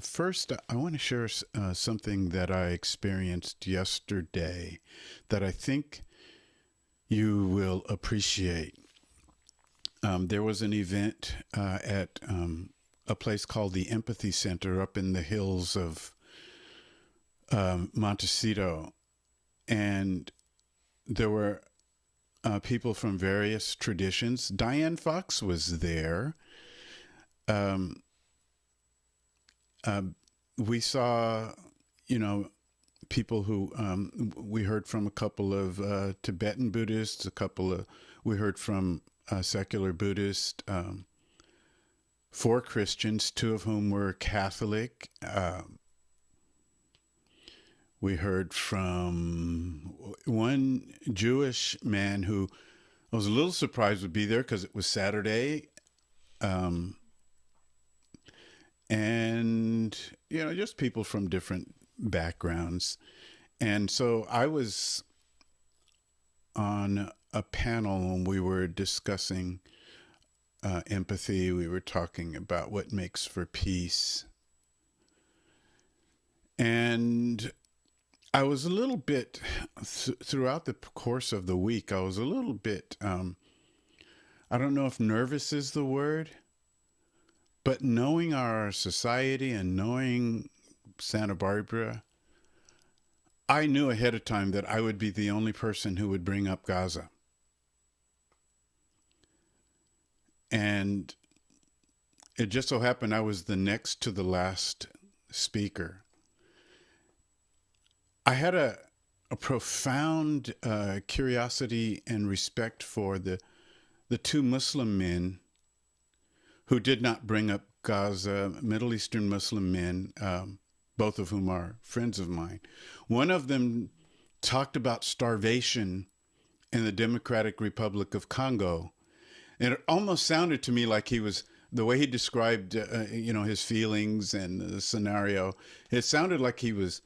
First, I want to share something that I experienced yesterday that I think you will appreciate. There was an event at a place called the Empathy Center up in the hills of Montecito, and there were people from various traditions. Diane Fox was there. Um, uh, we saw, you know, people who we heard from a couple of Tibetan Buddhists, we heard from secular Buddhists, four Christians, two of whom were Catholic. We heard from one Jewish man who I was a little surprised would be there because it was Saturday. Um, and, just people from different backgrounds. And so I was on a panel and we were discussing empathy. We were talking about what makes for peace. And I was a little bit, throughout the course of the week, I was a little bit, I don't know if nervous is the word, but knowing our society and knowing Santa Barbara, I knew ahead of time that I would be the only person who would bring up Gaza. And it just so happened I was the next to the last speaker. I had a profound curiosity and respect for the two Muslim men who did not bring up Gaza, Middle Eastern Muslim men, both of whom are friends of mine. One of them talked about starvation in the Democratic Republic of Congo. And it almost sounded to me like the way he described, his feelings and the scenario, it sounded like he was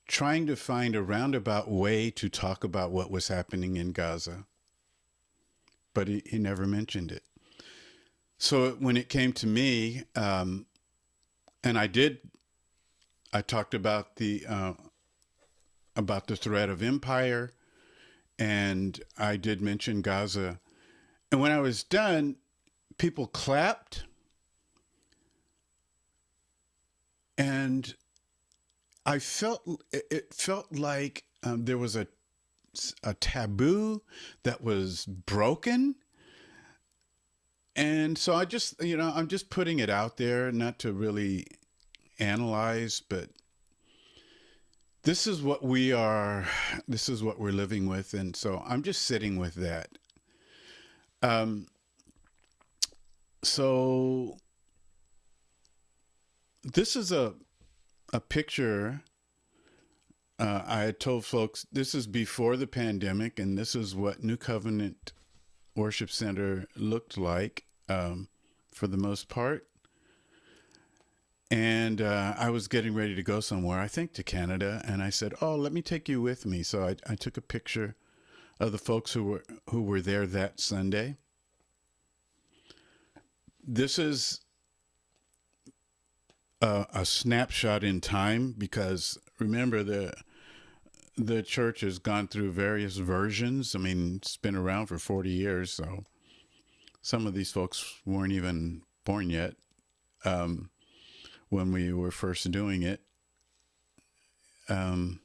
trying to find a roundabout way to talk about what was happening in Gaza. But he never mentioned it. So when it came to me, and I talked about the threat of empire, and I did mention Gaza. And when I was done, people clapped, and it felt like there was a taboo that was broken. And so I just, I'm just putting it out there, not to really analyze, but this is what we're living with. And so I'm just sitting with that. So this is a picture. I had told folks this is before the pandemic, and this is what New Covenant Worship Center looked like for the most part. And I was getting ready to go somewhere, I think to Canada, and I said, "Oh, let me take you with me." So I took a picture of the folks who were there that Sunday. This is a snapshot in time because remember the church has gone through various versions. I mean, it's been around for 40 years, so some of these folks weren't even born yet when we were first doing it. And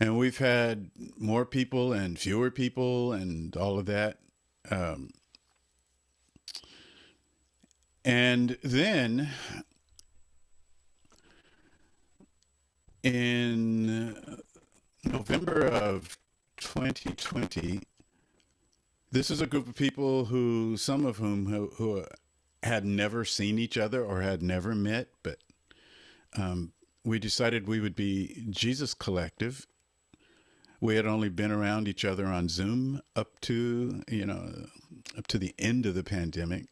we've had more people and fewer people and all of that. And then in November of 2020, this is a group of people some of whom who had never seen each other or had never met, but we decided we would be Jesus Collective. We had only been around each other on Zoom up to the end of the pandemic.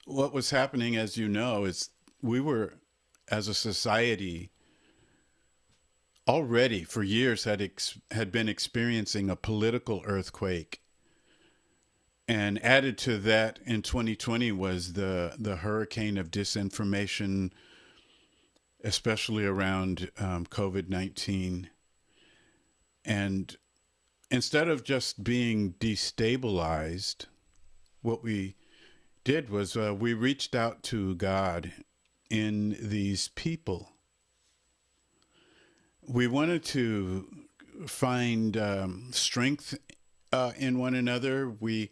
What was happening, as you know, is we were, as a society, already for years had been experiencing a political earthquake. And added to that in 2020 was the hurricane of disinformation, especially around COVID-19. And instead of just being destabilized, what we did was we reached out to God in these people. We wanted to find strength in one another. We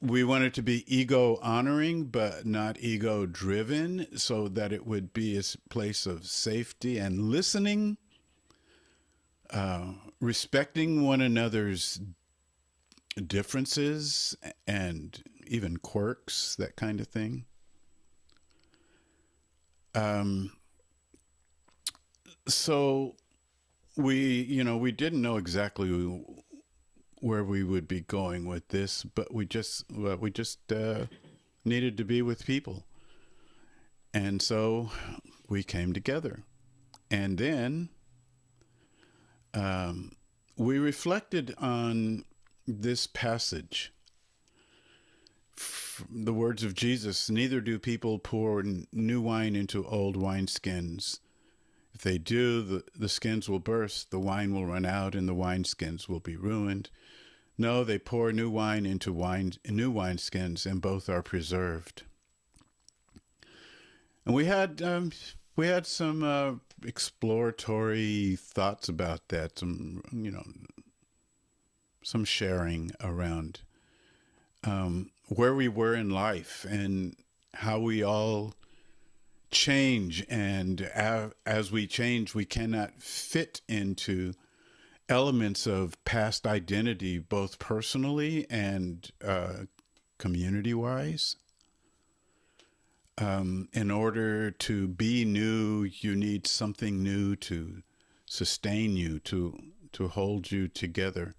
wanted to be ego honoring, but not ego driven, so that it would be a place of safety and listening, respecting one another's differences and even quirks, that kind of thing. So we didn't know exactly where we would be going with this, but we just needed to be with people. And so we came together. And then we reflected on this passage, the words of Jesus: neither do people pour new wine into old wineskins. If they do, the skins will burst, the wine will run out, and the wineskins will be ruined. No, they pour new wine into new wineskins, and both are preserved. And we had some exploratory thoughts about that, some sharing around where we were in life and how we all change, and as we change, we cannot fit into elements of past identity, both personally and community-wise. In order to be new, you need something new to sustain you, to hold you together.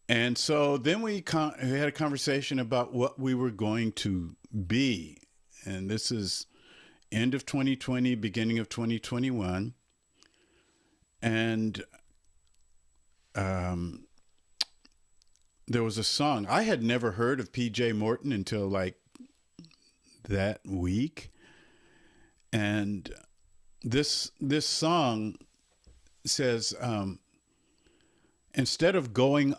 And so then we had a conversation about what we were going to be. And this is end of 2020, beginning of 2021. And there was a song. I had never heard of PJ Morton until like that week. And this song says, instead of going